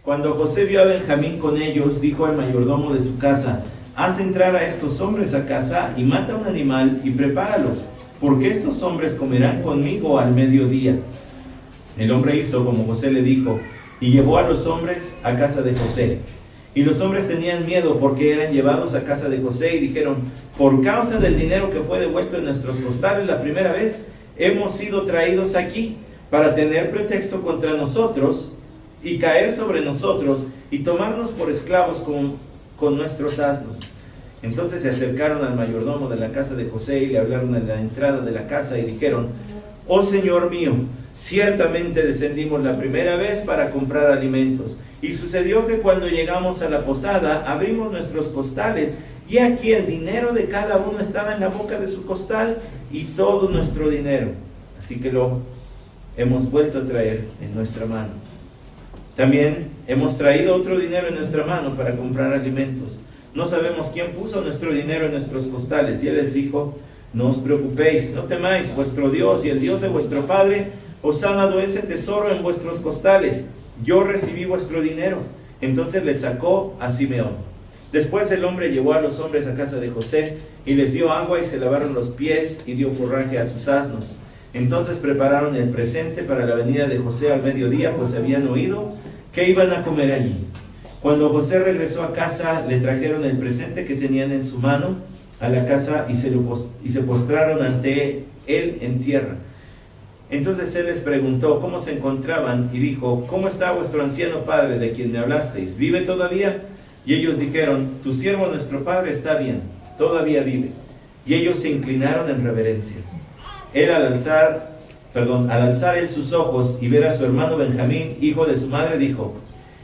Cuando José vio a Benjamín con ellos, dijo al mayordomo de su casa: haz entrar a estos hombres a casa y mata un animal y prepáralo, porque estos hombres comerán conmigo al mediodía. El hombre hizo como José le dijo, y llevó a los hombres a casa de José. Y los hombres tenían miedo porque eran llevados a casa de José y dijeron: por causa del dinero que fue devuelto en nuestros costales la primera vez, hemos sido traídos aquí para tener pretexto contra nosotros y caer sobre nosotros y tomarnos por esclavos con nuestros asnos. Entonces se acercaron al mayordomo de la casa de José y le hablaron en la entrada de la casa y dijeron: oh Señor mío, ciertamente descendimos la primera vez para comprar alimentos, y sucedió que cuando llegamos a la posada abrimos nuestros costales, y aquí el dinero de cada uno estaba en la boca de su costal, y todo nuestro dinero. Así que lo hemos vuelto a traer en nuestra mano. También hemos traído otro dinero en nuestra mano para comprar alimentos. No sabemos quién puso nuestro dinero en nuestros costales. Y él les dijo: no os preocupéis, no temáis, vuestro Dios y el Dios de vuestro Padre os ha dado ese tesoro en vuestros costales. Yo recibí vuestro dinero. Entonces les sacó a Simeón. Después el hombre llevó a los hombres a casa de José y les dio agua y se lavaron los pies y dio forraje a sus asnos. Entonces prepararon el presente para la venida de José al mediodía, pues habían oído que iban a comer allí. Cuando José regresó a casa, le trajeron el presente que tenían en su mano a la casa y se postraron ante él en tierra. Entonces él les preguntó cómo se encontraban y dijo: ¿cómo está vuestro anciano padre de quien me hablasteis? ¿Vive todavía? Y ellos dijeron: tu siervo nuestro padre está bien, todavía vive. Y ellos se inclinaron en reverencia. Él al alzar él sus ojos y ver a su hermano Benjamín, hijo de su madre, dijo: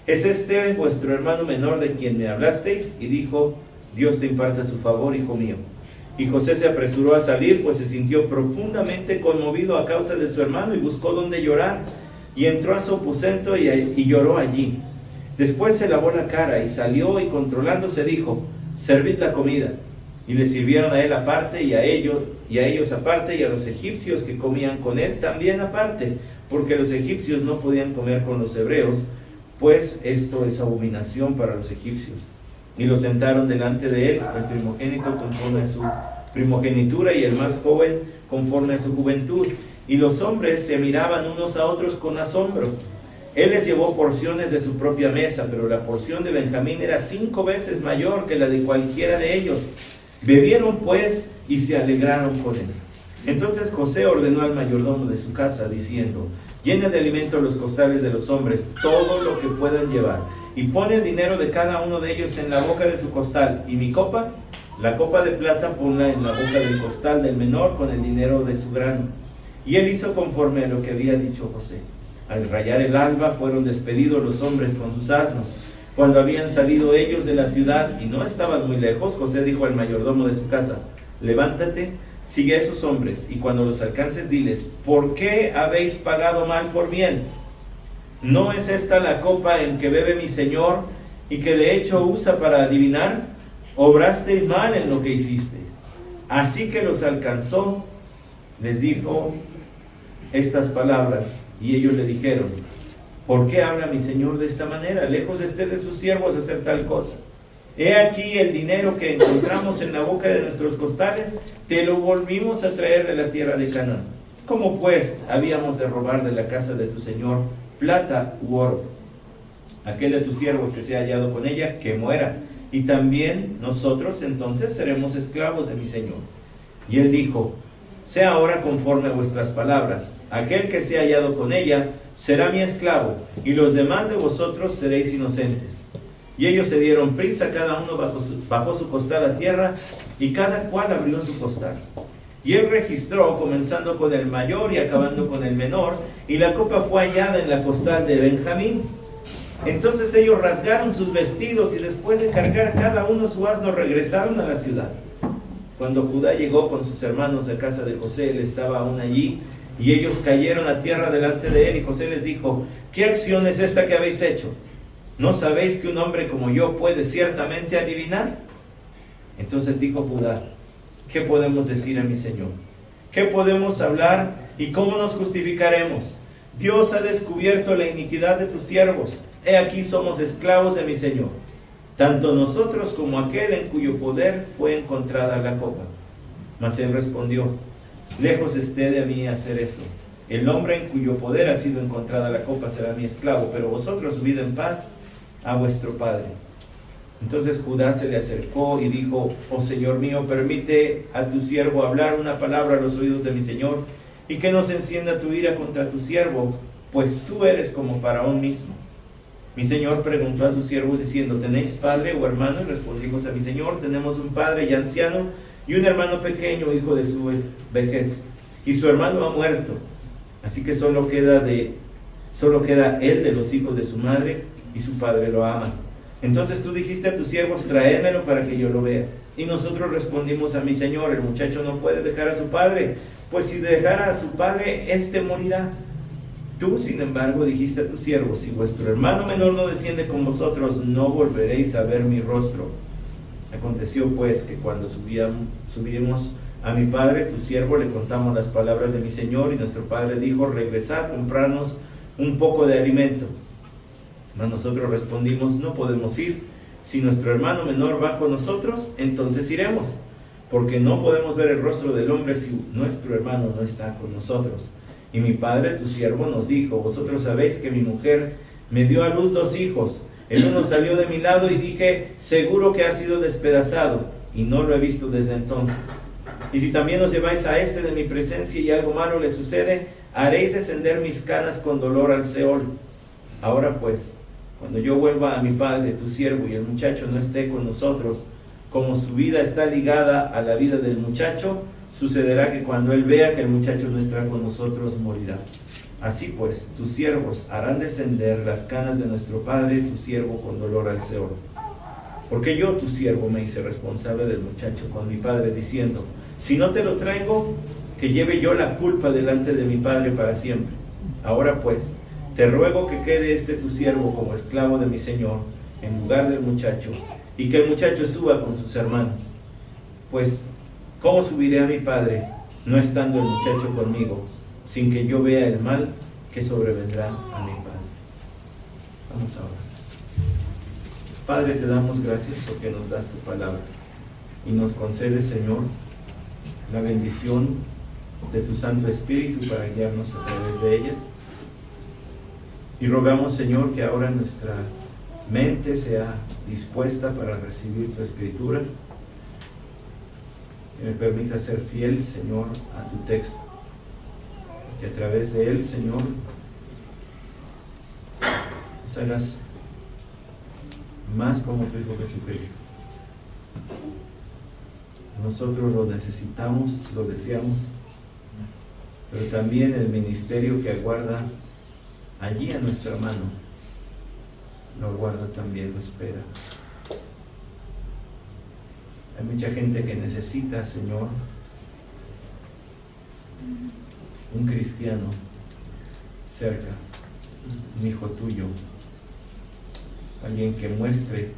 ¿es este vuestro hermano menor de quien me hablasteis? Y dijo: Dios te imparta su favor, hijo mío. Y José se apresuró a salir, pues se sintió profundamente conmovido a causa de su hermano y buscó dónde llorar. Y entró a su aposento y lloró allí. Después se lavó la cara y salió y controlándose dijo: servid la comida. Y le sirvieron a él aparte y a ellos aparte y a los egipcios que comían con él también aparte, porque los egipcios no podían comer con los hebreos, pues esto es abominación para los egipcios. Y lo sentaron delante de él, el primogénito conforme a su primogenitura y el más joven conforme a su juventud. Y los hombres se miraban unos a otros con asombro. Él les llevó porciones de su propia mesa, pero la porción de Benjamín era 5 veces mayor que la de cualquiera de ellos. Bebieron pues y se alegraron con él. Entonces José ordenó al mayordomo de su casa, diciendo: llenen de alimento los costales de los hombres, todo lo que puedan llevar, y pon el dinero de cada uno de ellos en la boca de su costal, y mi copa, la copa de plata, ponla en la boca del costal del menor con el dinero de su grano. Y él hizo conforme a lo que había dicho José. Al rayar el alba fueron despedidos los hombres con sus asnos. Cuando habían salido ellos de la ciudad y no estaban muy lejos, José dijo al mayordomo de su casa: levántate, sigue a esos hombres, y cuando los alcances diles: ¿por qué habéis pagado mal por bien? ¿No es esta la copa en que bebe mi señor y que de hecho usa para adivinar? Obrasteis mal en lo que hicisteis. Así que los alcanzó, les dijo estas palabras, y ellos le dijeron: ¿por qué habla mi señor de esta manera? Lejos esté de sus siervos hacer tal cosa. He aquí el dinero que encontramos en la boca de nuestros costales, te lo volvimos a traer de la tierra de Canaán. ¿Cómo pues habíamos de robar de la casa de tu señor plata u oro? Aquel de tus siervos que se ha hallado con ella, que muera, y también nosotros entonces seremos esclavos de mi señor. Y él dijo: sea ahora conforme a vuestras palabras. Aquel que se ha hallado con ella será mi esclavo, y los demás de vosotros seréis inocentes. Y ellos se dieron prisa, cada uno bajó su costal a tierra, y cada cual abrió su costal. Y él registró, comenzando con el mayor y acabando con el menor, y la copa fue hallada en la costal de Benjamín. Entonces ellos rasgaron sus vestidos, y después de cargar cada uno su asno, regresaron a la ciudad. Cuando Judá llegó con sus hermanos a casa de José, él estaba aún allí, y ellos cayeron a tierra delante de él, y José les dijo: ¿qué acción es esta que habéis hecho? ¿No sabéis que un hombre como yo puede ciertamente adivinar? Entonces dijo Judá: ¿qué podemos decir a mi señor? ¿Qué podemos hablar y cómo nos justificaremos? Dios ha descubierto la iniquidad de tus siervos. he aquí somos esclavos de mi Señor, tanto nosotros como aquel en cuyo poder fue encontrada la copa. Mas él respondió: lejos esté de mí hacer eso. El hombre en cuyo poder ha sido encontrada la copa será mi esclavo, pero vosotros huid en paz a vuestro padre. Entonces Judá se le acercó y dijo: oh Señor mío, permite a tu siervo hablar una palabra a los oídos de mi Señor, y que no se encienda tu ira contra tu siervo, pues tú eres como Faraón mismo. Mi Señor preguntó a sus siervos diciendo: ¿tenéis padre o hermano? Y respondimos a mi Señor: tenemos un padre ya anciano y un hermano pequeño, hijo de su vejez, y su hermano ha muerto, así que solo queda él de los hijos de su madre, y su padre lo ama. Entonces tú dijiste a tus siervos: traédmelo para que yo lo vea. Y nosotros respondimos a mi Señor: el muchacho no puede dejar a su padre, pues si dejara a su padre, éste morirá. Tú, sin embargo, dijiste a tus siervos: si vuestro hermano menor no desciende con vosotros, no volveréis a ver mi rostro. Aconteció pues que cuando subimos a mi padre, tu siervo, le contamos las palabras de mi Señor, y nuestro padre dijo: regresad, comprarnos un poco de alimento. Mas nosotros respondimos: no podemos ir. Si nuestro hermano menor va con nosotros, entonces iremos, porque no podemos ver el rostro del hombre si nuestro hermano no está con nosotros. Y mi padre, tu siervo, nos dijo: vosotros sabéis que mi mujer me dio a luz 2 hijos. El uno salió de mi lado y dije: seguro que ha sido despedazado, y no lo he visto desde entonces. Y si también os lleváis a este de mi presencia y algo malo le sucede, haréis descender mis canas con dolor al Seol. Ahora pues, cuando yo vuelva a mi padre, tu siervo, y el muchacho no esté con nosotros, como su vida está ligada a la vida del muchacho, sucederá que cuando él vea que el muchacho no está con nosotros, morirá. Así pues, tus siervos harán descender las canas de nuestro padre, tu siervo, con dolor al Seol. Porque yo, tu siervo, me hice responsable del muchacho con mi padre, diciendo: si no te lo traigo, que lleve yo la culpa delante de mi padre para siempre. Ahora pues, te ruego que quede este tu siervo como esclavo de mi Señor, en lugar del muchacho, y que el muchacho suba con sus hermanos. Pues, ¿cómo subiré a mi padre, no estando el muchacho conmigo, sin que yo vea el mal que sobrevendrá a mi padre? Vamos ahora. Padre, te damos gracias porque nos das tu palabra y nos concedes, Señor, la bendición de tu Santo Espíritu para guiarnos a través de ella. Y rogamos, Señor, que ahora nuestra mente sea dispuesta para recibir tu Escritura, que me permita ser fiel, Señor, a tu texto, que a través de él, Señor, nos hagas más como tu Hijo Jesucristo. Nosotros lo necesitamos, lo deseamos, pero también el ministerio que aguarda allí a nuestro hermano, lo aguarda también, lo espera. Hay mucha gente que necesita, Señor, un cristiano cerca, un hijo tuyo, alguien que muestre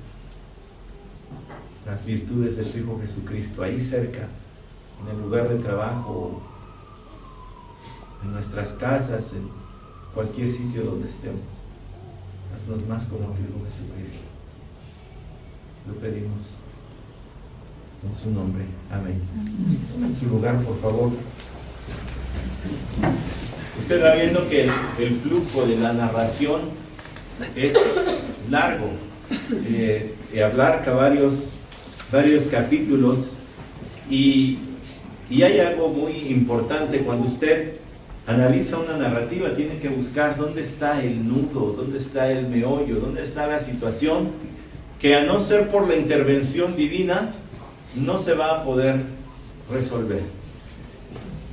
las virtudes de tu Hijo Jesucristo ahí cerca, en el lugar de trabajo, en nuestras casas, en cualquier sitio donde estemos. Haznos más como tu Hijo Jesucristo. Lo pedimos en su nombre. Amén. En su lugar, por favor. Usted va viendo que el flujo de la narración es largo. Abarca varios capítulos y hay algo muy importante. Cuando usted analiza una narrativa, tiene que buscar dónde está el nudo, dónde está el meollo, dónde está la situación que, a no ser por la intervención divina, no se va a poder resolver.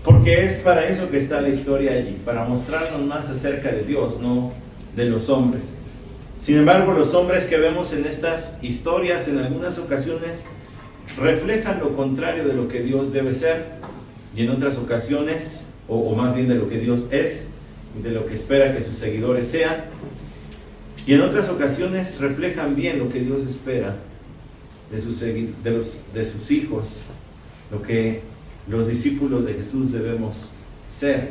Porque es para eso que está la historia allí, para mostrarnos más acerca de Dios, no de los hombres. Sin embargo, los hombres que vemos en estas historias en algunas ocasiones reflejan lo contrario de lo que Dios debe ser, y en otras ocasiones, o más bien de lo que Dios es y de lo que espera que sus seguidores sean, y en otras ocasiones reflejan bien lo que Dios espera de sus hijos, lo que los discípulos de Jesús debemos ser.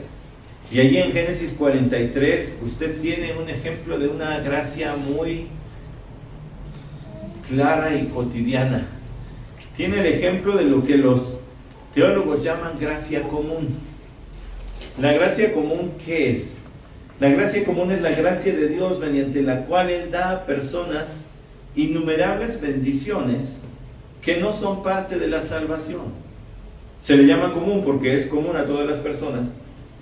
Y allí en Génesis 43 usted tiene un ejemplo de una gracia muy clara y cotidiana. Tiene el ejemplo de lo que los teólogos llaman gracia común. La gracia común, ¿qué es? La gracia común es la gracia de Dios mediante la cual Él da a personas innumerables bendiciones que no son parte de la salvación. Se le llama común porque es común a todas las personas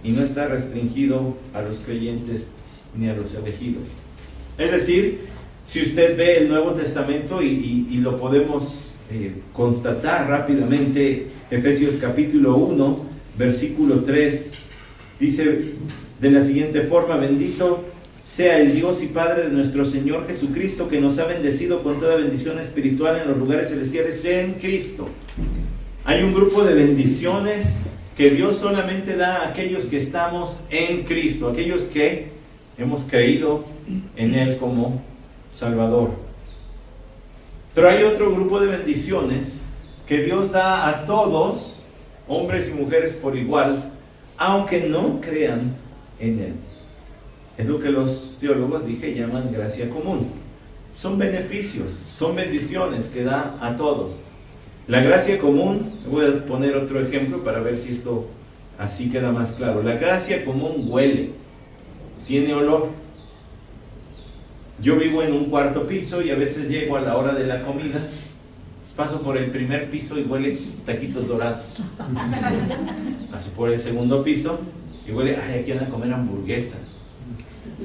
y no está restringido a los creyentes ni a los elegidos. Es decir, si usted ve el Nuevo Testamento y lo podemos constatar rápidamente, Efesios capítulo 1, versículo 3, dice de la siguiente forma: bendito sea el Dios y Padre de nuestro Señor Jesucristo, que nos ha bendecido con toda bendición espiritual en los lugares celestiales en Cristo. Hay un grupo de bendiciones que Dios solamente da a aquellos que estamos en Cristo, aquellos que hemos creído en Él como Salvador. Pero hay otro grupo de bendiciones que Dios da a todos, hombres y mujeres por igual, aunque no crean en Él. Es lo que los teólogos, llaman gracia común. Son beneficios, son bendiciones que da a todos. La gracia común, voy a poner otro ejemplo para ver si esto así queda más claro. La gracia común huele, tiene olor. Yo vivo en un cuarto piso y a veces llego a la hora de la comida, paso por el primer piso y huele taquitos dorados. Paso por el segundo piso y huele, aquí van a comer hamburguesas.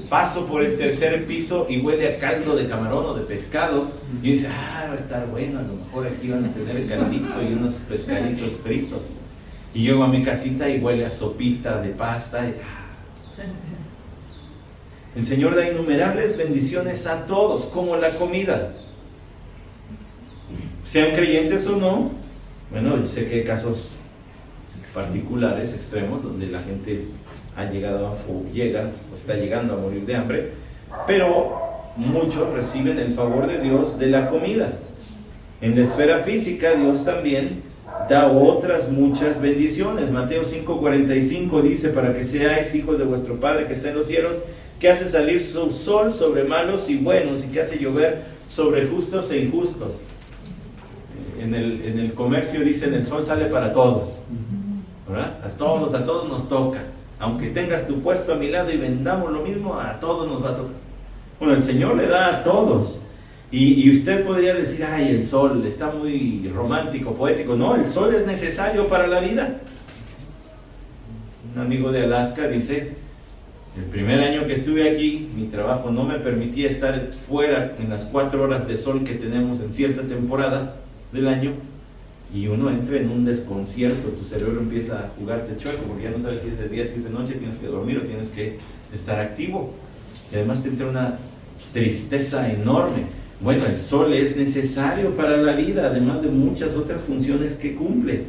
Paso por el tercer piso y huele a caldo de camarón o de pescado y dice, va a estar bueno, a lo mejor aquí van a tener caldito y unos pescaditos fritos. Y llego a mi casita y huele a sopita de pasta El Señor da innumerables bendiciones a todos, como la comida, sean creyentes o no. Bueno, yo sé que hay casos particulares, extremos, donde la gente está llegando a morir de hambre, pero muchos reciben el favor de Dios de la comida. En la esfera física, Dios también da otras muchas bendiciones. Mateo 5:45 dice: para que seáis hijos de vuestro Padre que está en los cielos, que hace salir su sol sobre malos y buenos, y que hace llover sobre justos e injustos. En el comercio dicen: el sol sale para todos, ¿verdad? A todos nos toca. Aunque tengas tu puesto a mi lado y vendamos lo mismo, a todos nos va a tocar. Bueno, el Señor le da a todos. Y usted podría decir: el sol está muy romántico, poético. No, el sol es necesario para la vida. Un amigo de Alaska dice: el primer año que estuve aquí, mi trabajo no me permitía estar fuera en las 4 horas de sol que tenemos en cierta temporada del año, y uno entra en un desconcierto, tu cerebro empieza a jugarte chueco, porque ya no sabes si es de día, si es de noche, tienes que dormir o tienes que estar activo, y además te entra una tristeza enorme. Bueno, el sol es necesario para la vida, además de muchas otras funciones que cumple.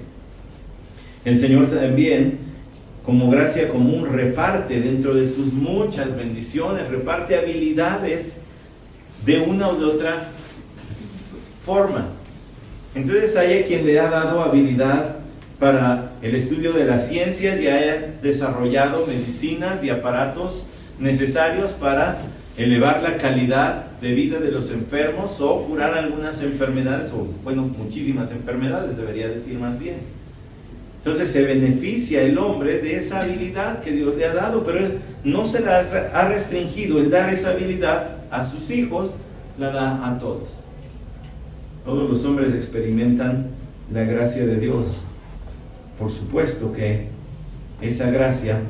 El Señor también, como gracia común, reparte dentro de sus muchas bendiciones, reparte habilidades de una u de otra forma. Entonces hay a quien le ha dado habilidad para el estudio de las ciencias y haya desarrollado medicinas y aparatos necesarios para elevar la calidad de vida de los enfermos o curar algunas enfermedades, o muchísimas enfermedades, debería decir más bien. Entonces se beneficia el hombre de esa habilidad que Dios le ha dado, pero Él no se la ha restringido. El dar esa habilidad a sus hijos la da a todos. Todos los hombres experimentan la gracia de Dios. Por supuesto que esa gracia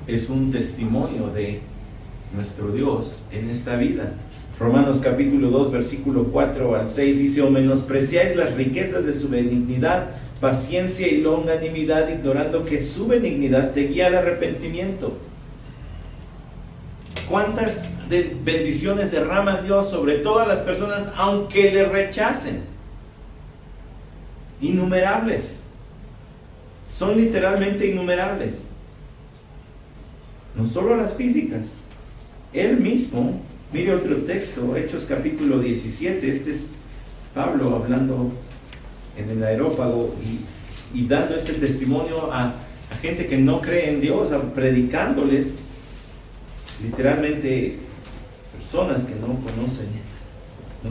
es un testimonio de nuestro Dios en esta vida. Romanos capítulo 2, versículo 4 al 6 dice: o menospreciáis las riquezas de su benignidad, paciencia y longanimidad, ignorando que su benignidad te guía al arrepentimiento. ¿Cuántas bendiciones derrama Dios sobre todas las personas aunque le rechacen? Innumerables. Son literalmente innumerables. No solo las físicas. Él mismo, mire otro texto, Hechos capítulo 17, este es Pablo hablando en el Areópago, y dando este testimonio a gente que no cree en Dios, predicándoles literalmente personas que no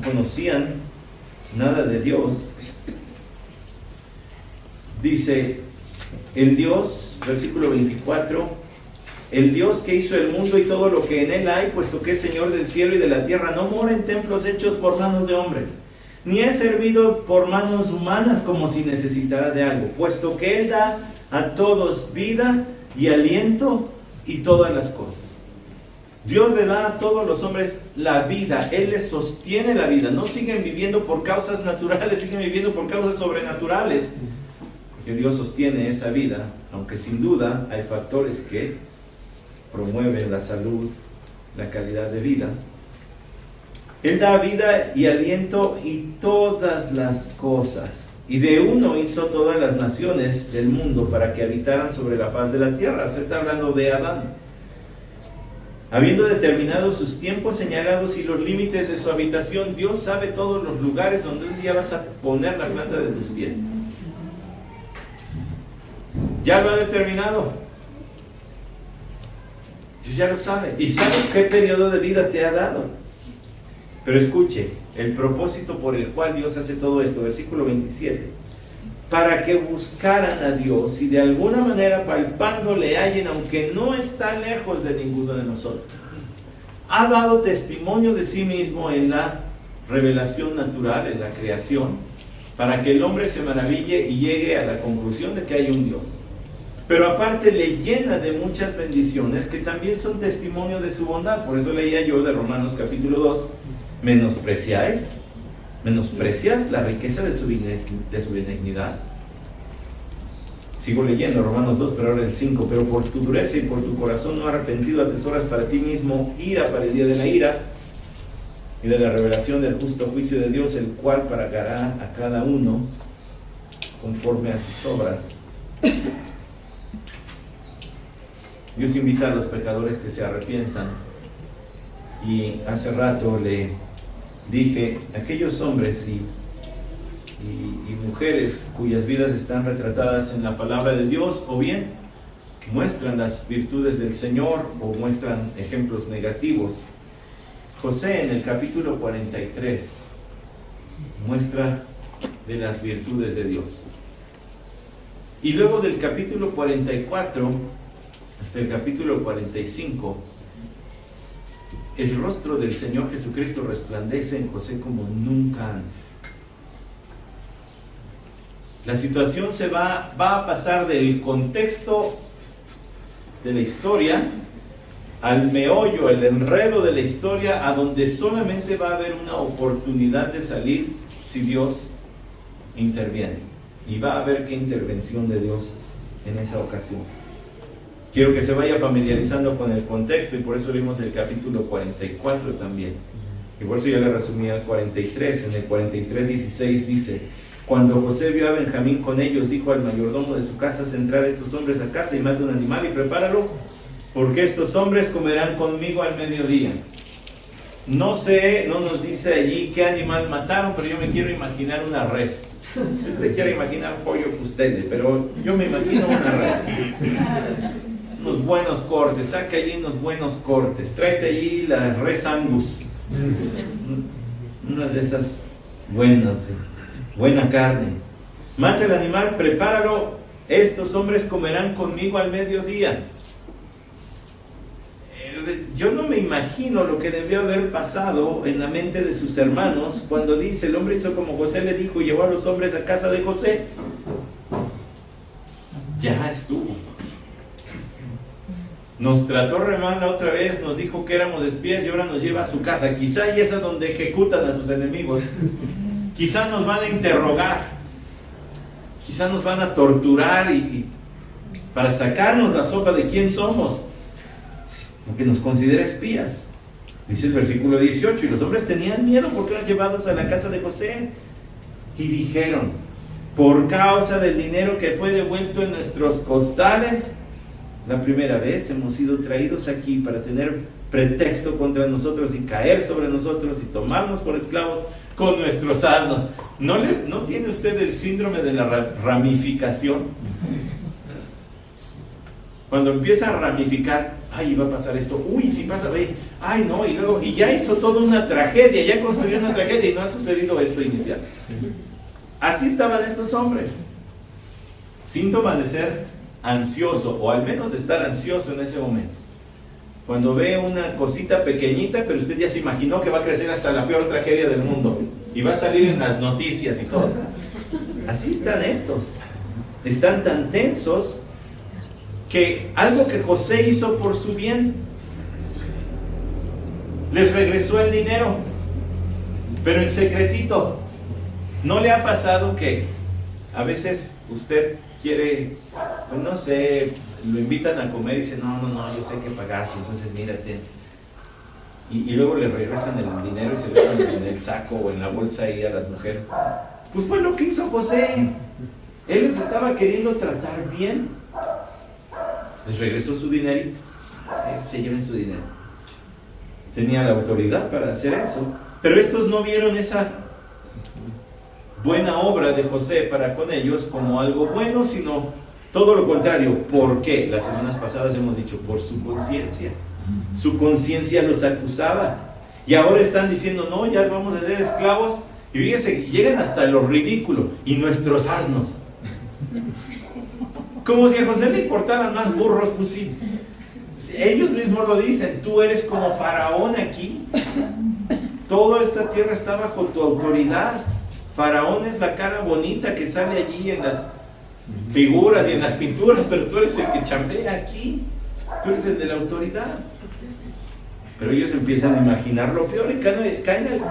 conocían nada de Dios. Dice el Dios, versículo 24, el Dios que hizo el mundo y todo lo que en él hay, puesto que es Señor del cielo y de la tierra, no mora en templos hechos por manos de hombres, ni es servido por manos humanas como si necesitara de algo, puesto que él da a todos vida y aliento y todas las cosas. Dios le da a todos los hombres la vida, Él les sostiene la vida. No siguen viviendo por causas naturales, siguen viviendo por causas sobrenaturales, porque Dios sostiene esa vida, aunque sin duda hay factores que promueven la salud, la calidad de vida. Él da vida y aliento y todas las cosas. Y de uno hizo todas las naciones del mundo para que habitaran sobre la faz de la tierra. Se está hablando de Adán. Habiendo determinado sus tiempos señalados y los límites de su habitación, Dios sabe todos los lugares donde un día vas a poner la planta de tus pies. Ya lo ha determinado. Dios ya lo sabe. Y sabe qué periodo de vida te ha dado. Pero escuche, el propósito por el cual Dios hace todo esto, versículo 27. Para que buscaran a Dios y de alguna manera palpando le hallen, aunque no está lejos de ninguno de nosotros. Ha dado testimonio de sí mismo en la revelación natural, en la creación, para que el hombre se maraville y llegue a la conclusión de que hay un Dios. Pero aparte le llena de muchas bendiciones que también son testimonio de su bondad. Por eso leía yo de Romanos capítulo 2, ¿menosprecias la riqueza de su benignidad? Sigo leyendo Romanos 2, pero ahora el 5. Pero por tu dureza y por tu corazón no arrepentido atesoras para ti mismo ira para el día de la ira y de la revelación del justo juicio de Dios, el cual pagará a cada uno conforme a sus obras. Dios invita a los pecadores que se arrepientan. Y hace rato le dije, aquellos hombres y mujeres cuyas vidas están retratadas en la palabra de Dios, o bien muestran las virtudes del Señor o muestran ejemplos negativos. José en el capítulo 43 muestra de las virtudes de Dios. Y luego del capítulo 44 hasta el capítulo 45, el rostro del Señor Jesucristo resplandece en José como nunca antes. La situación va a pasar del contexto de la historia al meollo, el enredo de la historia, a donde solamente va a haber una oportunidad de salir si Dios interviene. Y va a haber qué intervención de Dios en esa ocasión. Quiero que se vaya familiarizando con el contexto, y por eso vimos el capítulo 44 también. Y por eso yo le resumí al 43. En el 43:16 dice: cuando José vio a Benjamín con ellos, dijo al mayordomo de su casa: haz entrar a estos hombres a casa y mata un animal y prepáralo, porque estos hombres comerán conmigo al mediodía. No sé, no nos dice allí qué animal mataron, pero yo me quiero imaginar una res. Si usted quiere imaginar un pollo, pues usted, pero yo me imagino una res. Unos buenos cortes, saca allí unos buenos cortes, tráete allí la res Angus, una de esas buenas, buena carne. Mata el animal, prepáralo, estos hombres comerán conmigo al mediodía. Yo no me imagino lo que debió haber pasado en la mente de sus hermanos cuando dice: el hombre hizo como José le dijo y llevó a los hombres a casa de José. Ya estuvo. Nos trató re mal la otra vez, nos dijo que éramos espías y ahora nos lleva a su casa. Quizá ahí es a donde ejecutan a sus enemigos. Quizá nos van a interrogar. Quizá nos van a torturar y para sacarnos la sopa de quién somos, porque nos considera espías. Dice el versículo 18: y los hombres tenían miedo porque eran llevados a la casa de José. Y dijeron: por causa del dinero que fue devuelto en nuestros costales, la primera vez hemos sido traídos aquí para tener pretexto contra nosotros y caer sobre nosotros y tomarnos por esclavos con nuestros asnos. ¿No tiene usted el síndrome de la ramificación? Cuando empieza a ramificar, ay, va a pasar esto, uy, si pasa, ay, no, y luego, y ya hizo toda una tragedia, ya construyó una tragedia y no ha sucedido esto inicial. Así estaban estos hombres. Síntoma de ser ansioso, o al menos de estar ansioso en ese momento. Cuando ve una cosita pequeñita, pero usted ya se imaginó que va a crecer hasta la peor tragedia del mundo y va a salir en las noticias y todo. Así están estos. Están tan tensos que algo que José hizo por su bien, les regresó el dinero, pero en secretito. ¿No le ha pasado que a veces usted quiere, pues no sé, lo invitan a comer y dice, no, yo sé que pagaste, entonces mírate, y luego le regresan el dinero y se lo ponen en el saco o en la bolsa ahí a las mujeres? Pues fue lo que hizo José. Él les estaba queriendo tratar bien, les regresó su dinerito, se lleven su dinero. Tenía la autoridad para hacer eso, pero estos no vieron esa buena obra de José para con ellos como algo bueno, sino todo lo contrario. ¿Por qué? Las semanas pasadas hemos dicho, por su conciencia. Su conciencia los acusaba. Y ahora están diciendo, no, ya vamos a ser esclavos. Y fíjense, llegan hasta lo ridículo. Y nuestros asnos. Como si a José le importaran más burros, pues sí. Ellos mismos lo dicen, tú eres como faraón aquí. Toda esta tierra está bajo tu autoridad. Faraón es la cara bonita que sale allí en las figuras y en las pinturas, pero tú eres el que chambea aquí, tú eres el de la autoridad. Pero ellos empiezan a imaginar lo peor y caen en el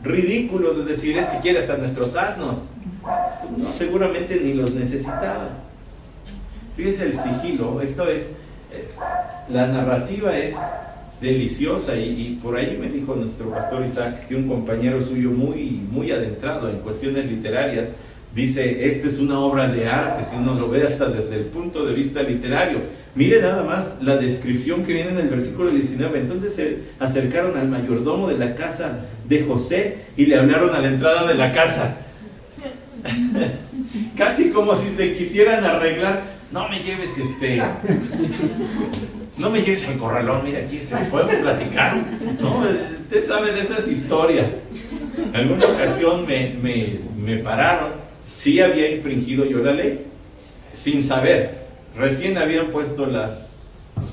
ridículo de decir, es que quiere hasta nuestros asnos. No, seguramente ni los necesitaba. Fíjense el sigilo, esto es, la narrativa es deliciosa y por ahí me dijo nuestro pastor Isaac que un compañero suyo muy adentrado en cuestiones literarias dice, esta es una obra de arte si uno lo ve hasta desde el punto de vista literario. Mire nada más la descripción que viene en el versículo 19. Entonces se acercaron al mayordomo de la casa de José y le hablaron a la entrada de la casa. Casi como si se quisieran arreglar. No me lleves no me lleves al corralón, mira aquí podemos platicar, ¿no? Usted sabe de esas historias. En alguna ocasión me pararon, sí había infringido yo la ley, sin saber. Recién habían puesto los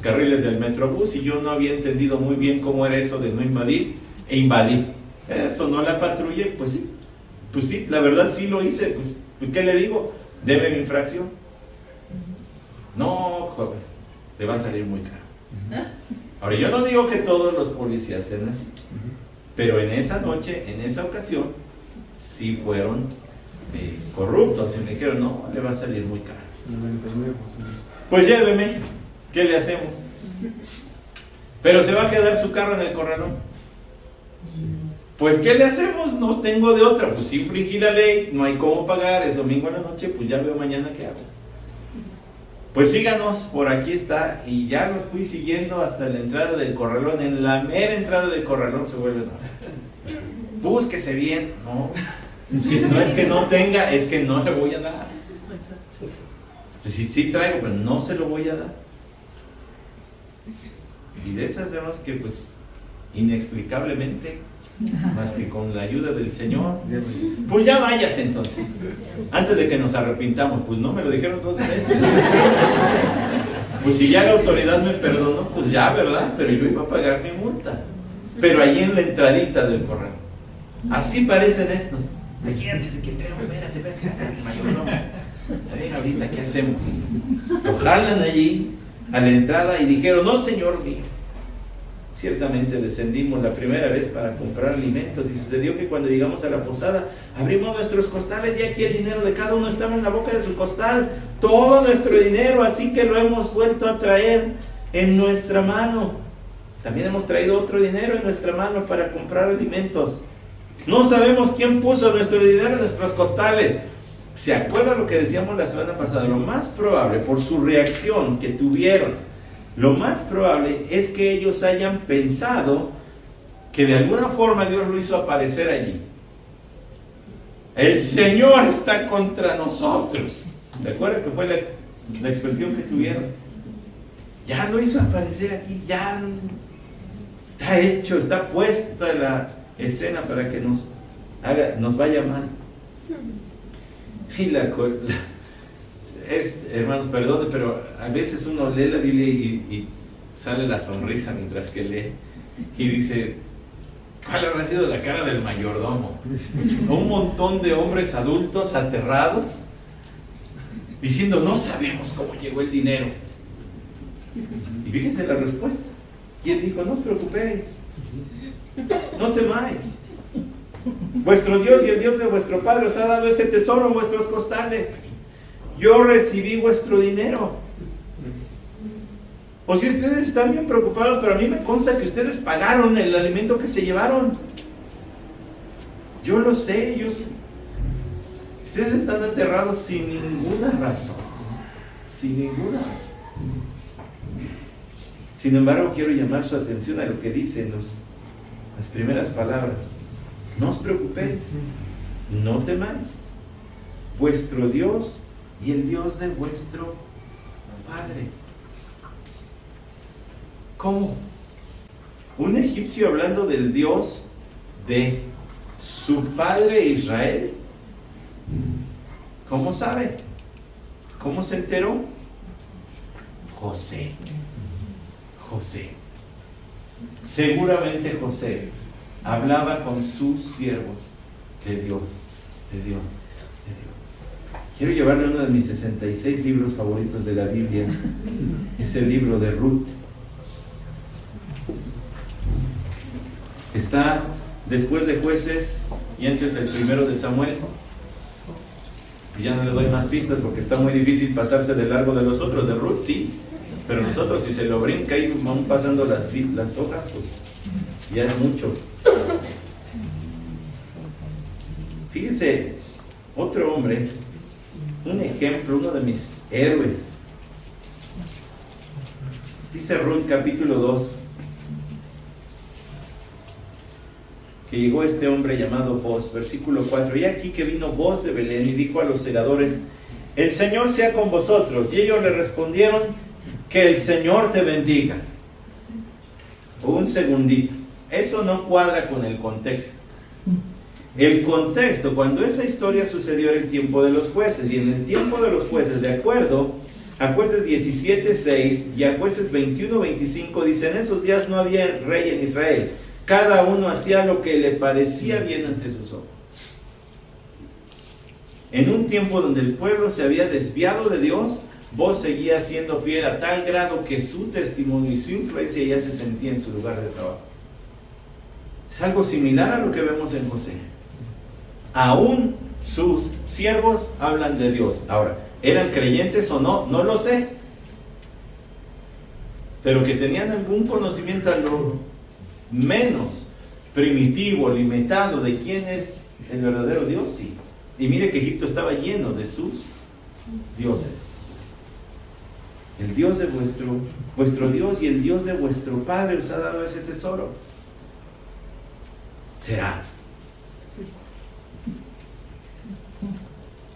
carriles del Metrobús y yo no había entendido muy bien cómo era eso de no invadir, e invadí. Sonó la patrulla, pues sí, la verdad sí lo hice, pues ¿qué le digo? Debe mi infracción. No, joven, le va a salir muy caro. Ahora, yo no digo que todos los policías sean así, pero en esa noche, en esa ocasión, sí fueron corruptos y me dijeron, no, le va a salir muy caro. Pues lléveme, ¿qué le hacemos? Pero se va a quedar su carro en el corralón. Pues ¿qué le hacemos? No tengo de otra, pues sí infringí la ley, no hay cómo pagar, es domingo en la noche, pues ya veo mañana qué hago. Pues síganos, por aquí está, y ya los fui siguiendo hasta la entrada del corralón. En la mera entrada del corralón se vuelve, no, búsquese bien, no es que no tenga, es que no le voy a dar. Pues sí traigo, pero no se lo voy a dar. Y de esas vemos que pues inexplicablemente, más que con la ayuda del Señor, pues ya vayas entonces, antes de que nos arrepintamos. Pues no, me lo dijeron 2 veces. Pues si ya la autoridad me perdonó, pues ya, ¿verdad? Pero yo iba a pagar mi multa. Pero ahí en la entradita del correo. Así parecen estos. Aquí antes de que entremos, espérate, mayordomo. A ver ahorita qué hacemos. Lo jalan allí a la entrada y dijeron, no señor mío, ciertamente descendimos la primera vez para comprar alimentos y sucedió que cuando llegamos a la posada abrimos nuestros costales y aquí el dinero de cada uno estaba en la boca de su costal, todo nuestro dinero, así que lo hemos vuelto a traer en nuestra mano. También hemos traído otro dinero en nuestra mano para comprar alimentos. No sabemos quién puso nuestro dinero en nuestros costales. ¿Se acuerdan lo que decíamos la semana pasada? Lo más probable, por su reacción que tuvieron, lo más probable es que ellos hayan pensado que de alguna forma Dios lo hizo aparecer allí. el Señor está contra nosotros. ¿Te acuerdas que fue la expresión que tuvieron? Ya lo hizo aparecer aquí, ya está hecho, está puesta la escena para que nos vaya mal. Y hermanos, perdone, pero a veces uno lee la Biblia y sale la sonrisa mientras que lee y dice, ¿cuál habrá sido la cara del mayordomo? Un montón de hombres adultos aterrados diciendo, no sabemos cómo llegó el dinero. Y fíjense la respuesta. ¿Quién dijo? No os preocupéis, no temáis. Vuestro Dios y el Dios de vuestro Padre os ha dado ese tesoro en vuestros costales. Yo recibí vuestro dinero. O si ustedes están bien preocupados, pero a mí me consta que ustedes pagaron el alimento que se llevaron. Yo lo sé, ustedes están aterrados sin ninguna razón. Sin ninguna razón. Sin embargo, quiero llamar su atención a lo que dicen las primeras palabras. No os preocupéis, no temáis. Vuestro Dios y el Dios de vuestro Padre. ¿Cómo? Un egipcio hablando del Dios de su padre Israel. ¿Cómo sabe? ¿Cómo se enteró? José. Seguramente José hablaba con sus siervos de Dios. Quiero llevarle uno de mis 66 libros favoritos de la Biblia. Es el libro de Ruth. Está después de Jueces y antes del primero de Samuel. Y ya no le doy más pistas porque está muy difícil pasarse de largo de los otros. De Ruth sí, pero nosotros si se lo brinca y vamos pasando las hojas, pues ya es mucho. Fíjese, otro hombre, un ejemplo, uno de mis héroes. Dice Ruth capítulo 2 que llegó este hombre llamado Boz, versículo 4. Y aquí que vino Boz de Belén y dijo a los segadores: el Señor sea con vosotros. Y ellos le respondieron: que el Señor te bendiga. Un segundito, eso no cuadra con el contexto. El contexto, cuando esa historia sucedió en el tiempo de los jueces, y en el tiempo de los jueces, de acuerdo a Jueces 17:6 y a Jueces 21:25, dice: en esos días no había rey en Israel, cada uno hacía lo que le parecía bien ante sus ojos. En un tiempo donde el pueblo se había desviado de Dios, Boz seguía siendo fiel a tal grado que su testimonio y su influencia ya se sentía en su lugar de trabajo. Es algo similar a lo que vemos en José. Aún sus siervos hablan de Dios. Ahora, ¿eran creyentes o no? No lo sé. Pero que tenían algún conocimiento a lo menos primitivo, limitado de quién es el verdadero Dios, sí. Y mire que Egipto estaba lleno de sus dioses. El Dios de vuestro Dios y el Dios de vuestro Padre os ha dado ese tesoro. ¿Será?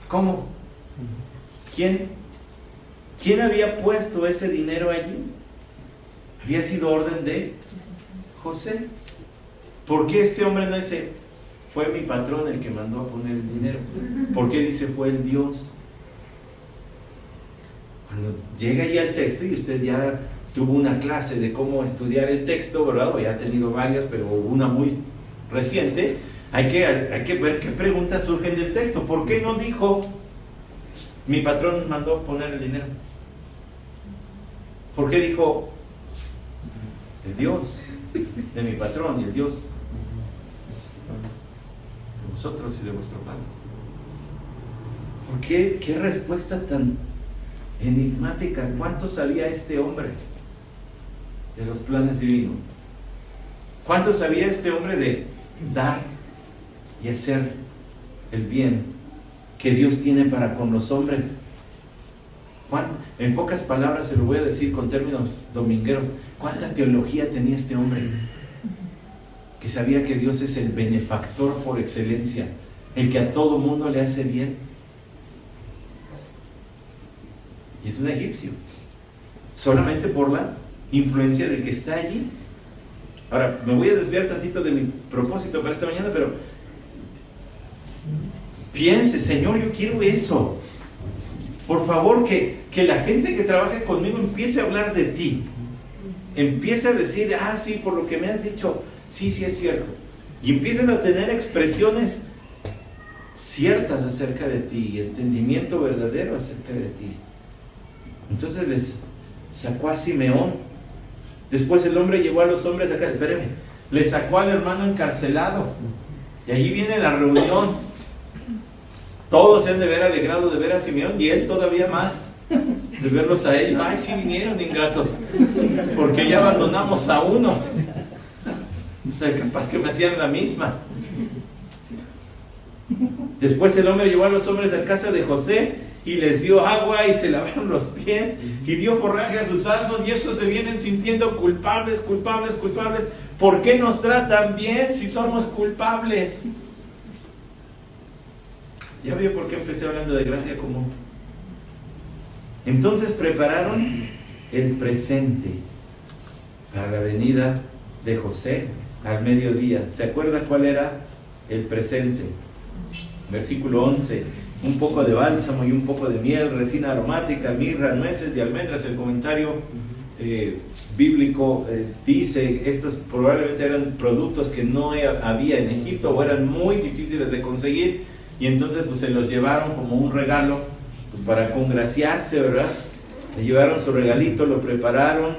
¿Cómo? ¿Quién había puesto ese dinero allí? Había sido orden de José. ¿Por qué este hombre no dice: fue mi patrón el que mandó a poner el dinero? ¿Por qué dice: fue el Dios? Cuando llega ya el texto, y usted ya tuvo una clase de cómo estudiar el texto, ¿verdad? O ya ha tenido varias, pero una muy reciente, hay que ver qué preguntas surgen del texto. ¿Por qué no dijo: mi patrón mandó poner el dinero? ¿Por qué dijo: el Dios de mi patrón y el Dios de vosotros y de vuestro Padre? ¿Por qué? ¿Qué respuesta tan enigmática? ¿Cuánto sabía este hombre de los planes divinos? ¿Cuánto sabía este hombre de dar y hacer el bien que Dios tiene para con los hombres? En pocas palabras se lo voy a decir con términos domingueros: ¿cuánta teología tenía este hombre? Que sabía que Dios es el benefactor por excelencia, el que a todo mundo le hace bien. Y es un egipcio, solamente por la influencia del que está allí. Ahora, me voy a desviar tantito de mi propósito para esta mañana, pero piense, Señor, yo quiero eso. Por favor, que la gente que trabaje conmigo empiece a hablar de ti. Empiece a decir, sí, por lo que me has dicho, sí es cierto. Y empiecen a tener expresiones ciertas acerca de ti, y entendimiento verdadero acerca de ti. Entonces les sacó a Simeón. Después el hombre llevó a los hombres acá, espéreme, le sacó al hermano encarcelado. Y allí viene la reunión. Todos se han de ver alegrado de ver a Simeón, y él todavía más, de verlos a ellos. Ay, sí vinieron ingratos, porque ya abandonamos a uno. O sea, capaz que me hacían la misma. Después el hombre llevó a los hombres a casa de José y les dio agua y se lavaron los pies y dio forraje a sus asnos, y estos se vienen sintiendo culpables. ¿Por qué nos tratan bien si somos culpables? ¿Ya vio por qué empecé hablando de gracia común? Entonces prepararon el presente para la venida de José al mediodía. ¿Se acuerda cuál era el presente? Versículo 11: un poco de bálsamo y un poco de miel, resina aromática, mirra, nueces y almendras. El comentario bíblico dice, estos probablemente eran productos que no había en Egipto o eran muy difíciles de conseguir, y entonces pues se los llevaron como un regalo, pues, para congraciarse, ¿verdad? Le llevaron su regalito, lo prepararon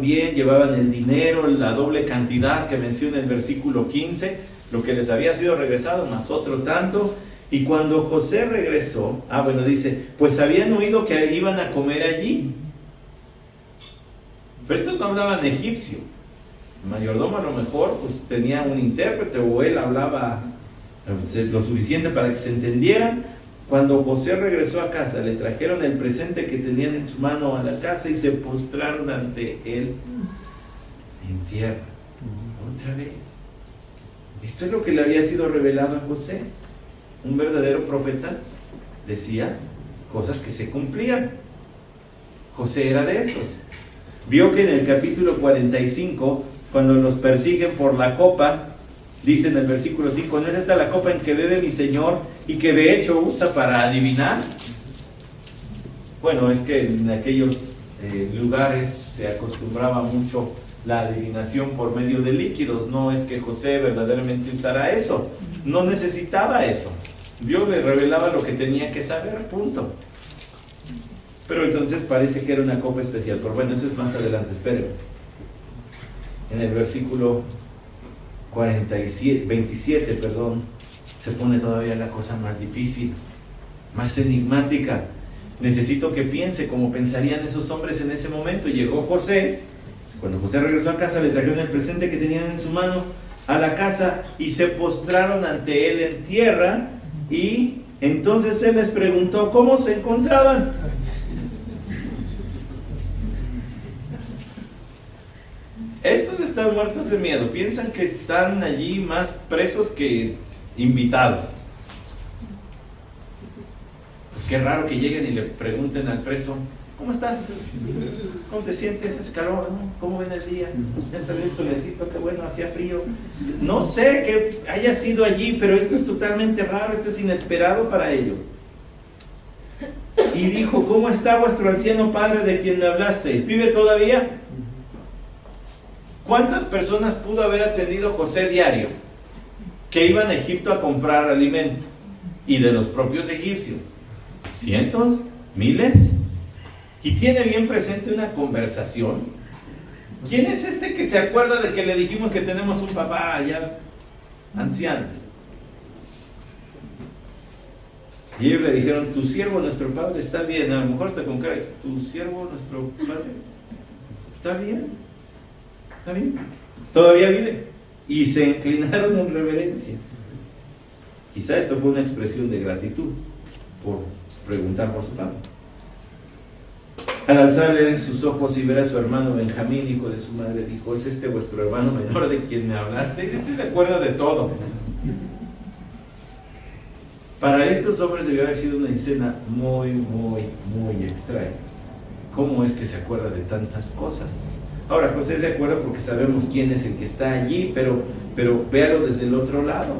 bien, llevaban el dinero, la doble cantidad que menciona el versículo 15, lo que les había sido regresado, más otro tanto. Y cuando José regresó, dice, pues habían oído que iban a comer allí. Pero estos no hablaban egipcio. El mayordomo a lo mejor pues tenía un intérprete, o él hablaba lo suficiente para que se entendieran. Cuando José regresó a casa, le trajeron el presente que tenían en su mano a la casa y se postraron ante él en tierra. Otra vez. Esto es lo que le había sido revelado a José. Un verdadero profeta decía cosas que se cumplían. José era de esos. Vio que en el capítulo 45, cuando los persiguen por la copa, dice en el versículo 5, ¿no es esta la copa en que bebe mi Señor y que de hecho usa para adivinar? Bueno, es que en aquellos lugares se acostumbraba mucho la adivinación por medio de líquidos. No es que José verdaderamente usara eso, no necesitaba eso. Dios le revelaba lo que tenía que saber, punto. Pero entonces parece que era una copa especial. Pero bueno, eso es más adelante, espérenme. En el versículo 27, se pone todavía la cosa más difícil, más enigmática. Necesito que piense como pensarían esos hombres en ese momento. Llegó José. Cuando José regresó a casa, le trajeron el presente que tenían en su mano a la casa y se postraron ante él en tierra, y entonces él les preguntó cómo se encontraban. Estos están muertos de miedo, piensan que están allí más presos que invitados. Qué raro que lleguen y le pregunten al preso, ¿cómo estás? ¿Cómo te sientes? ¿Es calor? ¿Cómo ven el día? Ya salió el solecito, qué bueno, hacía frío. No sé que haya sido allí, pero esto es totalmente raro, esto es inesperado para ellos. Y dijo, ¿cómo está vuestro anciano padre de quien me hablasteis? ¿Vive todavía? ¿Cuántas personas pudo haber atendido José diario que iban a Egipto a comprar alimento? Y de los propios egipcios. ¿Cientos? ¿Miles? Y tiene bien presente una conversación. ¿Quién es este que se acuerda de que le dijimos que tenemos un papá allá anciano? Y ellos le dijeron, tu siervo, nuestro padre, está bien. A lo mejor hasta con cara, tu siervo, nuestro padre, está bien. ¿Está bien? Todavía vive. Y se inclinaron en reverencia. Quizá esto fue una expresión de gratitud por preguntar por su padre. Al alzarle sus ojos y ver a su hermano Benjamín, hijo de su madre, dijo, ¿es este vuestro hermano menor de quien me hablaste? Este se acuerda de todo. Para estos hombres debió haber sido una escena muy, muy, muy extraña. ¿Cómo es que se acuerda de tantas cosas? Ahora, José se acuerda porque sabemos quién es el que está allí, pero véalo desde el otro lado.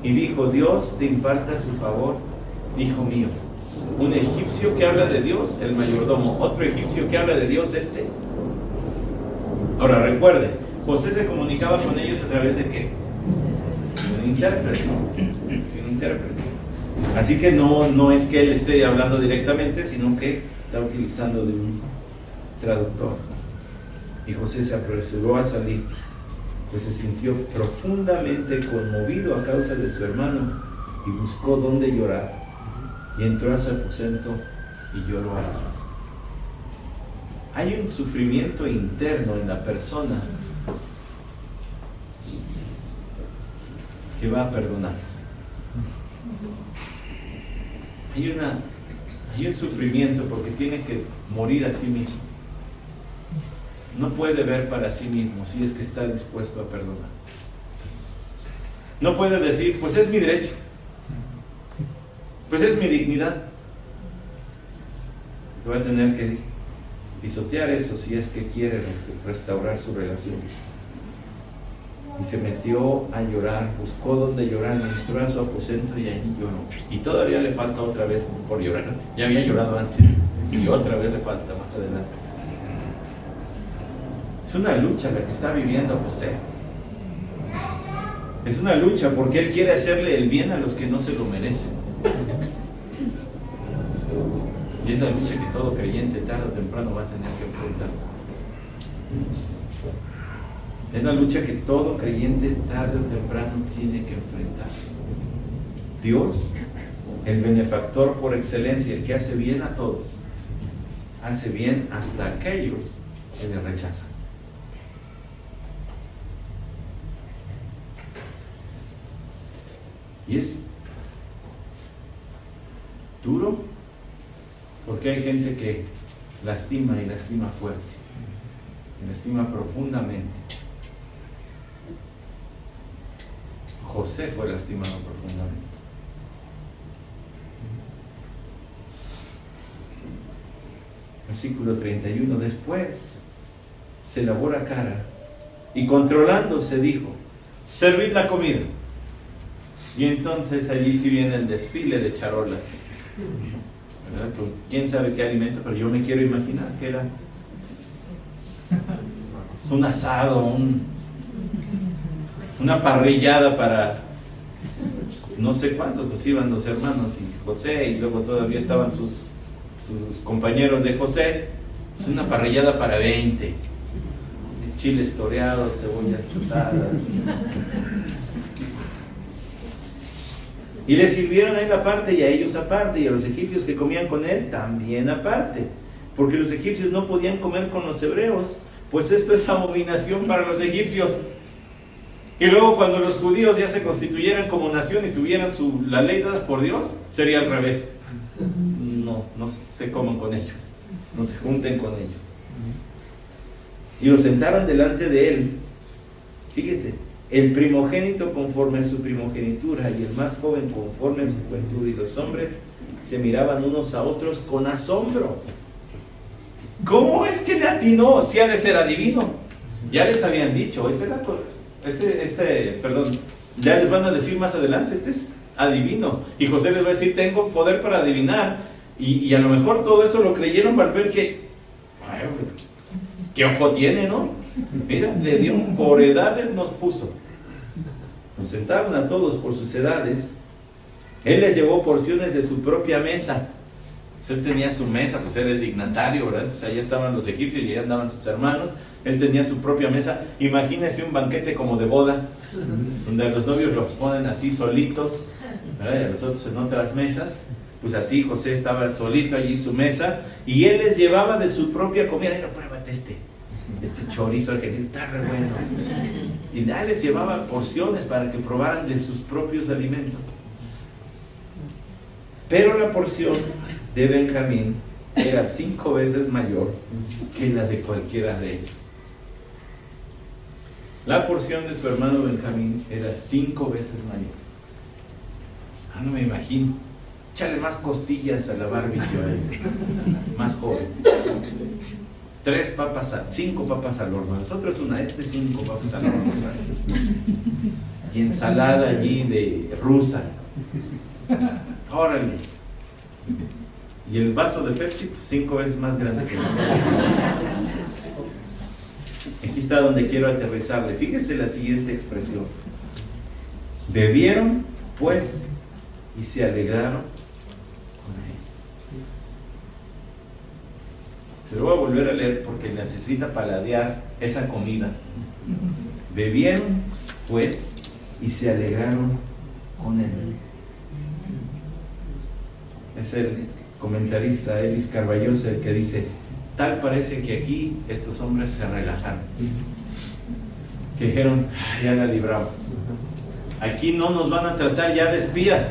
Y dijo: Dios te imparta su favor, hijo mío. Un egipcio que habla de Dios, el mayordomo. Otro egipcio que habla de Dios, este. Ahora recuerde, José se comunicaba con ellos a través de ¿qué? Un intérprete. Un intérprete. Así que no es que él esté hablando directamente, sino que está utilizando de un traductor. Y José se apresuró a salir, pues se sintió profundamente conmovido a causa de su hermano y buscó dónde llorar, y entró a su aposento y lloró allí. Hay un sufrimiento interno en la persona que va a perdonar. Hay un sufrimiento porque tiene que morir a sí mismo. No puede ver para sí mismo si es que está dispuesto a perdonar. No puede decir: pues es mi derecho, pues es mi dignidad. Va a tener que pisotear eso si es que quiere restaurar su relación. Y se metió a llorar, buscó donde llorar, entró a su aposento y allí lloró. Y todavía le falta otra vez por llorar. Ya había llorado antes y otra vez le falta más adelante. Es una lucha la que está viviendo José. Es una lucha porque él quiere hacerle el bien a los que no se lo merecen. Y es la lucha que todo creyente tarde o temprano va a tener que enfrentar. Es la lucha que todo creyente tarde o temprano tiene que enfrentar. Dios, el benefactor por excelencia, el que hace bien a todos, hace bien hasta a aquellos que le rechazan. Y es duro porque hay gente que lastima y lastima fuerte, que lastima profundamente. José fue lastimado profundamente. Versículo 31. Después se lavó la cara y controlándose dijo: servid la comida. Y entonces allí sí viene el desfile de charolas, ¿verdad? ¿Quién sabe qué alimento? Pero yo me quiero imaginar que era un asado, una parrillada para no sé cuántos, pues iban los hermanos y José, y luego todavía estaban sus compañeros de José. Es una parrillada para 20, chiles toreados, cebollas asadas. Y le sirvieron a él aparte y a ellos aparte, y a los egipcios que comían con él también aparte, porque los egipcios no podían comer con los hebreos, pues esto es abominación para los egipcios. Y luego cuando los judíos ya se constituyeran como nación y tuvieran la ley dada por Dios, sería al revés. No se coman con ellos, no se junten con ellos. Y lo sentaron delante de él. Fíjese, el primogénito conforme a su primogenitura y el más joven conforme a su juventud, y los hombres se miraban unos a otros con asombro. ¿Cómo es que le atinó? Si ha de ser adivino. Ya les habían dicho, ya les van a decir más adelante, este es adivino. Y José les va a decir: tengo poder para adivinar. Y a lo mejor todo eso lo creyeron al ver que, ¿qué ojo tiene, no? Mira, le dio, por edades nos puso. Nos sentaron a todos por sus edades. Él les llevó porciones de su propia mesa. Pues él tenía su mesa, pues era el dignatario, ¿verdad? Entonces allá estaban los egipcios y allá andaban sus hermanos. Él tenía su propia mesa. Imagínese un banquete como de boda, donde a los novios los ponen así solitos, ¿verdad? Y a los otros en otras mesas. Pues así José estaba solito allí en su mesa, y él les llevaba de su propia comida. Mira, pruébate este chorizo argentino, está re bueno. Y ya les llevaba porciones para que probaran de sus propios alimentos. Pero la porción de Benjamín era 5 veces mayor que la de cualquiera de ellos. La porción de su hermano Benjamín era 5 veces mayor No me imagino. Échale más costillas a la barbecue, más joven. 5 papas al horno. Nosotros 5 papas al horno. Y ensalada allí de rusa. Órale. Y el vaso de Pepsi, pues 5 veces más grande que el otro. Aquí está donde quiero aterrizarle. Fíjense la siguiente expresión. Bebieron, pues, y se alegraron con él. Se lo voy a volver a leer porque necesita paladear esa comida. Bebieron, pues, y se alegraron con él. Es el comentarista Ellis Carballosa el que dice: tal parece que aquí estos hombres se relajaron, que dijeron: ya la libramos, aquí no nos van a tratar ya de espías,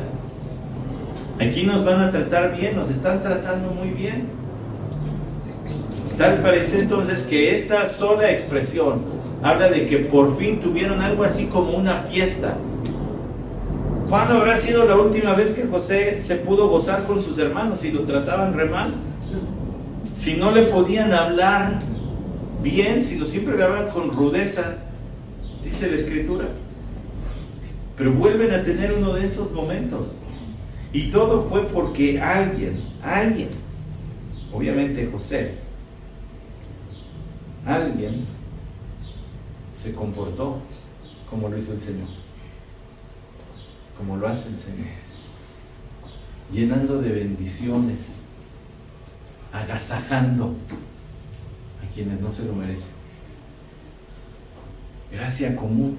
aquí nos van a tratar bien, nos están tratando muy bien. Tal parece entonces que esta sola expresión habla de que por fin tuvieron algo así como una fiesta. ¿Cuándo habrá sido la última vez que José se pudo gozar con sus hermanos si lo trataban re mal? Si no le podían hablar bien, si lo siempre le hablan con rudeza, dice la Escritura. Pero vuelven a tener uno de esos momentos. Y todo fue porque alguien, obviamente José, alguien se comportó como lo hizo el Señor, como lo hace el Señor, llenando de bendiciones, agasajando a quienes no se lo merecen. Gracia común.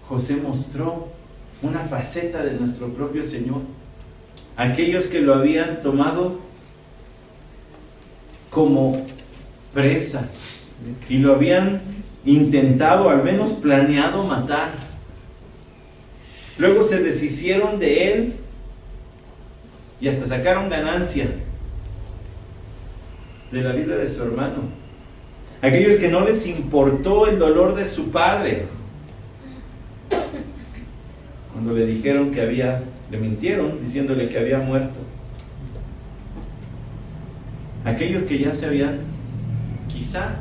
José mostró una faceta de nuestro propio Señor. Aquellos que lo habían tomado como presa y lo habían intentado, al menos planeado matar, luego se deshicieron de él y hasta sacaron ganancia de la vida de su hermano. Aquellos que no les importó el dolor de su padre, cuando le dijeron que le mintieron diciéndole que había muerto. Aquellos que ya se habían quizá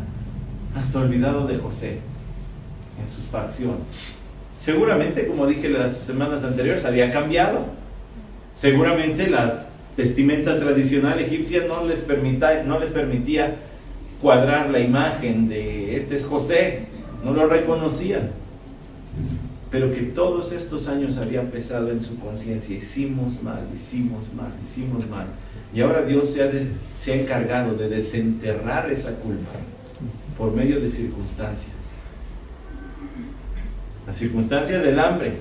hasta olvidado de José en sus facciones. Seguramente, como dije las semanas anteriores, había cambiado. Seguramente la vestimenta tradicional egipcia no les permitía cuadrar la imagen de este es José, no lo reconocían. Pero que todos estos años habían pesado en su conciencia: hicimos mal. Y ahora Dios se ha encargado de desenterrar esa culpa por medio de circunstancias. Las circunstancias del hambre,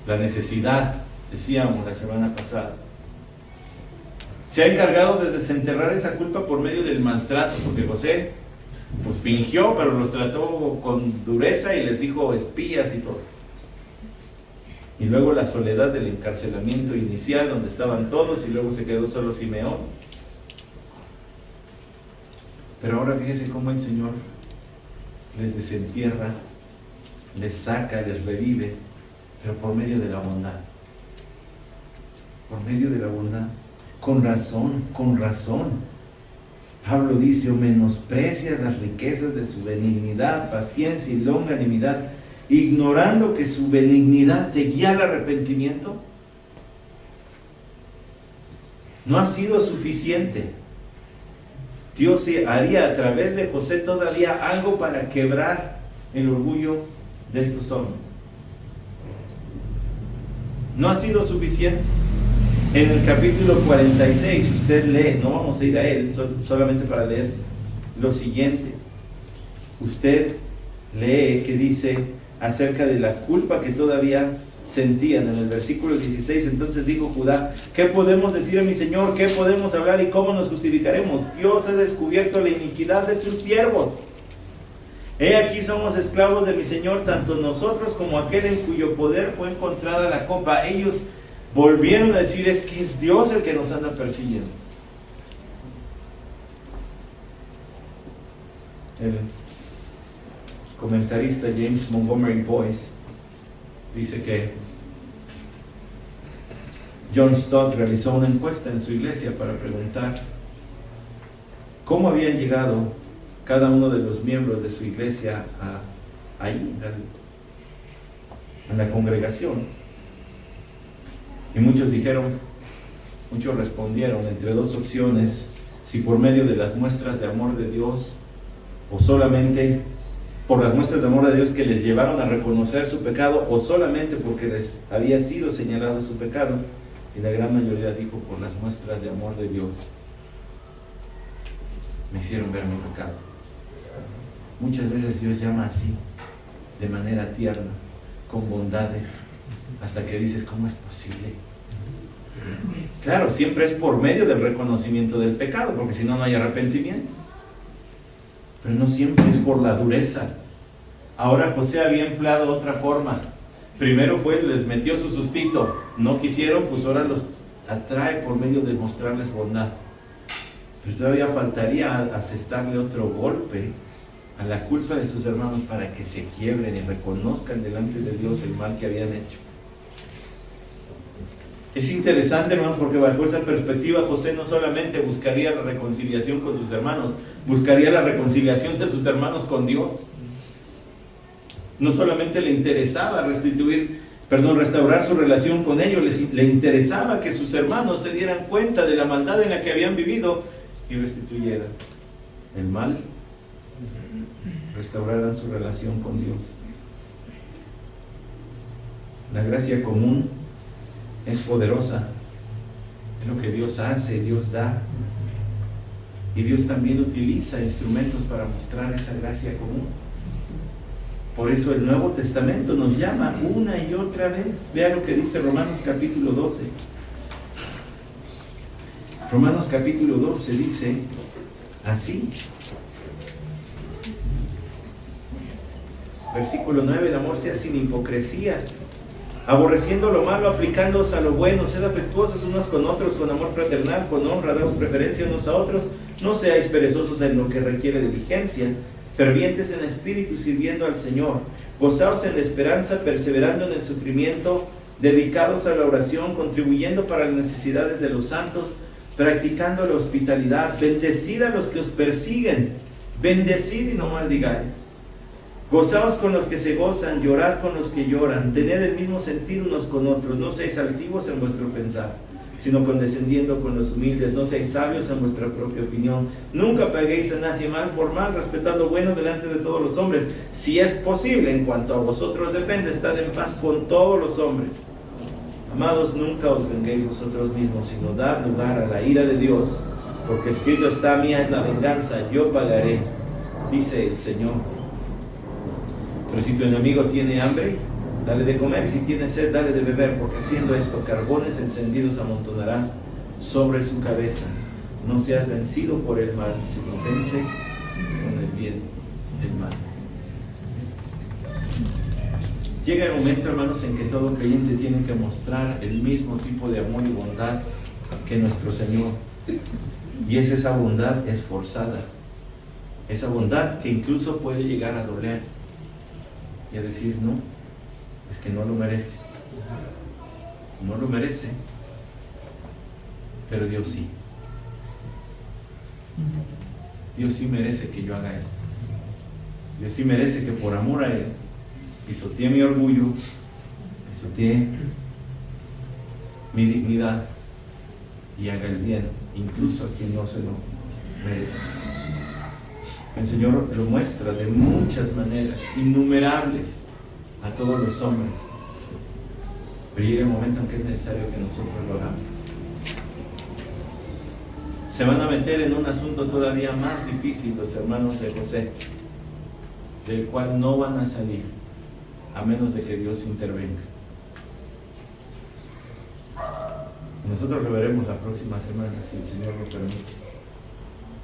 la necesidad, decíamos la semana pasada. Se ha encargado de desenterrar esa culpa por medio del maltrato, porque José pues fingió, pero los trató con dureza y les dijo espías y todo. Y luego la soledad del encarcelamiento inicial, donde estaban todos, y luego se quedó solo Simeón. Pero ahora fíjense cómo el Señor les desentierra, les saca, les revive, pero por medio de la bondad. Por medio de la bondad. Con razón. Pablo dice: o menosprecias las riquezas de su benignidad, paciencia y longanimidad, ignorando que su benignidad te guía al arrepentimiento. No ha sido suficiente. Dios haría a través de José todavía algo para quebrar el orgullo de estos hombres. No ha sido suficiente. En el capítulo 46, usted lee, no vamos a ir a él, solamente para leer lo siguiente. Usted lee que dice acerca de la culpa que todavía sentían. En el versículo 16, entonces dijo Judá: ¿qué podemos decir a mi Señor? ¿Qué podemos hablar y cómo nos justificaremos? Dios ha descubierto la iniquidad de tus siervos. He aquí somos esclavos de mi Señor, tanto nosotros como aquel en cuyo poder fue encontrada la copa. Ellos volvieron a decir: es que es Dios el que nos anda persiguiendo. El comentarista James Montgomery Boyce dice que John Stott realizó una encuesta en su iglesia para preguntar cómo habían llegado cada uno de los miembros de su iglesia a la congregación. Y muchos respondieron entre dos opciones: si por medio de las muestras de amor de Dios, o solamente por las muestras de amor de Dios que les llevaron a reconocer su pecado, o solamente porque les había sido señalado su pecado. Y la gran mayoría dijo: por las muestras de amor de Dios me hicieron ver mi pecado. Muchas veces Dios llama así, de manera tierna, con bondades, hasta que dices: ¿cómo es posible? Claro, siempre es por medio del reconocimiento del pecado, porque si no, no hay arrepentimiento. Pero no siempre es por la dureza. Ahora José había empleado otra forma. Primero les metió su sustito. No quisieron, pues ahora los atrae por medio de mostrarles bondad. Pero todavía faltaría asestarle otro golpe a la culpa de sus hermanos para que se quiebren y reconozcan delante de Dios el mal que habían hecho. Es interesante, hermanos, porque bajo esa perspectiva José no solamente buscaría la reconciliación con sus hermanos, buscaría la reconciliación de sus hermanos con Dios. No solamente le interesaba restaurar su relación con ellos, le interesaba que sus hermanos se dieran cuenta de la maldad en la que habían vivido y restituyeran el mal, restauraran su relación con Dios. La gracia común es poderosa, es lo que Dios hace, Dios da, y Dios también utiliza instrumentos para mostrar esa gracia común. Por eso el Nuevo Testamento nos llama una y otra vez. Vea lo que dice Romanos capítulo 12. Romanos capítulo 12 dice así. Versículo 9: el amor sea sin hipocresía, aborreciendo lo malo, aplicándoos a lo bueno, sed afectuosos unos con otros con amor fraternal, con honra, daos preferencia unos a otros, no seáis perezosos en lo que requiere diligencia, fervientes en espíritu, sirviendo al Señor, gozaos en la esperanza, perseverando en el sufrimiento, dedicados a la oración, contribuyendo para las necesidades de los santos, practicando la hospitalidad, bendecid a los que os persiguen, bendecid y no maldigáis. Gozaos con los que se gozan, llorad con los que lloran, tened el mismo sentir unos con otros, no seáis altivos en vuestro pensar, sino condescendiendo con los humildes, no seáis sabios en vuestra propia opinión, nunca paguéis a nadie mal por mal, respetad lo bueno delante de todos los hombres, si es posible, en cuanto a vosotros depende, estad en paz con todos los hombres. Amados, nunca os venguéis vosotros mismos, sino dad lugar a la ira de Dios, porque escrito está: mía es la venganza, yo pagaré, dice el Señor. Pero si tu enemigo tiene hambre, dale de comer, y si tiene sed, dale de beber, porque haciendo esto, carbones encendidos amontonarás sobre su cabeza. No seas vencido por el mal, sino vence con el bien el mal. Llega el momento, hermanos, en que todo creyente tiene que mostrar el mismo tipo de amor y bondad que nuestro Señor. Y esa bondad esforzada. Esa bondad que incluso puede llegar a doler y a decir: no, es que no lo merece. No lo merece, pero Dios sí. Dios sí merece que yo haga esto. Dios sí merece que por amor a Él pisotee mi orgullo, pisotee mi dignidad y haga el bien, incluso a quien no se lo merece. El Señor lo muestra de muchas maneras, innumerables, a todos los hombres. Pero llega el momento en que es necesario que nosotros lo hagamos. Se van a meter en un asunto todavía más difícil los hermanos de José, del cual no van a salir a menos de que Dios intervenga. Nosotros lo veremos la próxima semana, si el Señor lo permite.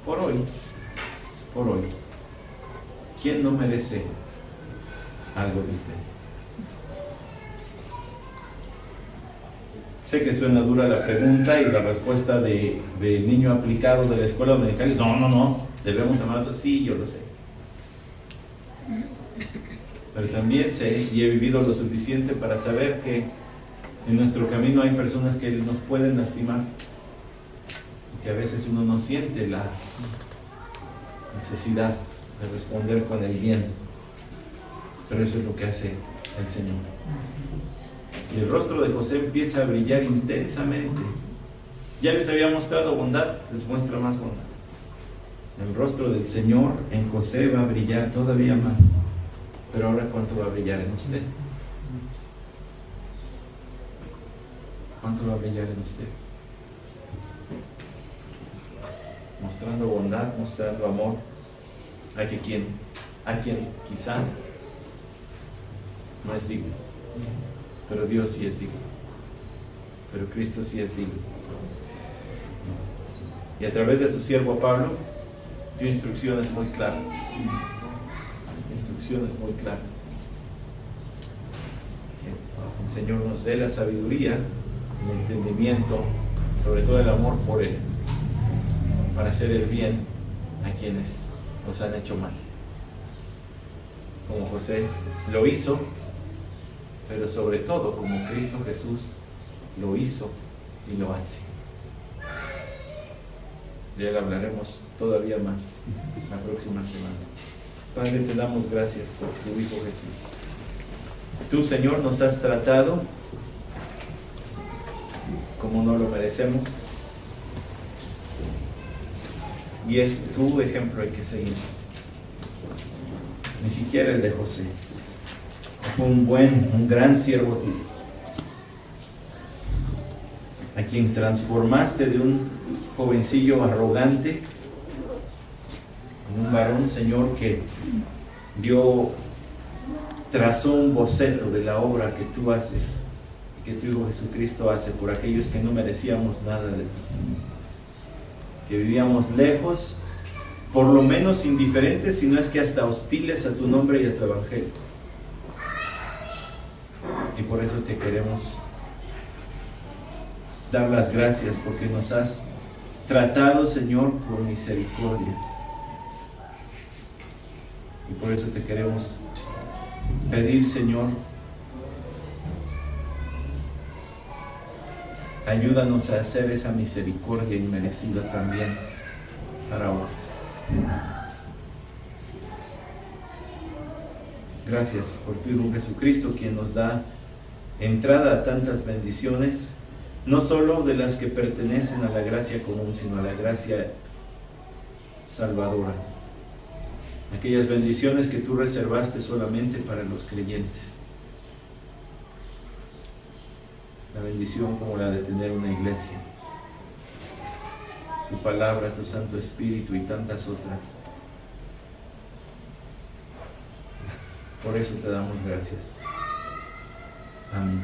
Por hoy, ¿quién no merece algo de usted? Sé que suena dura la pregunta y la respuesta de niño aplicado de la escuela dominical es: no, debemos amarlo. Sí, yo lo sé. Pero también sé y he vivido lo suficiente para saber que En nuestro camino hay personas que nos pueden lastimar y que a veces uno no siente la necesidad de responder con el bien, pero eso es lo que hace el Señor. Y el rostro de José empieza a brillar intensamente. Ya les había mostrado bondad, les muestra más bondad. El rostro del Señor en José va a brillar todavía más. Pero ahora, ¿cuánto va a brillar en usted? ¿Cuánto va a brillar en usted? Mostrando bondad, mostrando amor a quien quizá no es digno, pero Dios sí es digno, pero Cristo sí es digno. Y a través de su siervo Pablo dio instrucciones muy claras. Instrucciones muy claras. Que el Señor nos dé la sabiduría, el entendimiento, sobre todo el amor por Él, para hacer el bien a quienes nos han hecho mal. Como José lo hizo, pero sobre todo como Cristo Jesús lo hizo y lo hace. Ya le hablaremos todavía más la próxima semana. Padre, te damos gracias por tu Hijo Jesús. Tú, Señor, nos has tratado como no lo merecemos, y es tu ejemplo el que seguimos. Ni siquiera el de José. Fue un gran siervo tuyo, a quien transformaste de un jovencillo arrogante en un varón, Señor, que trazó un boceto de la obra que tú haces y que tu Hijo Jesucristo hace por aquellos que no merecíamos nada de ti, que vivíamos lejos, por lo menos indiferentes, si no es que hasta hostiles a tu nombre y a tu evangelio. Y por eso te queremos dar las gracias, porque nos has tratado, Señor, con misericordia. Y por eso te queremos pedir, Señor, ayúdanos a hacer esa misericordia inmerecida también para otros. Gracias por tu Hijo Jesucristo, quien nos da entrada a tantas bendiciones, no solo de las que pertenecen a la gracia común, sino a la gracia salvadora. Aquellas bendiciones que tú reservaste solamente para los creyentes. La bendición como la de tener una iglesia, tu palabra, tu Santo Espíritu y tantas otras. Por eso te damos gracias. Amén.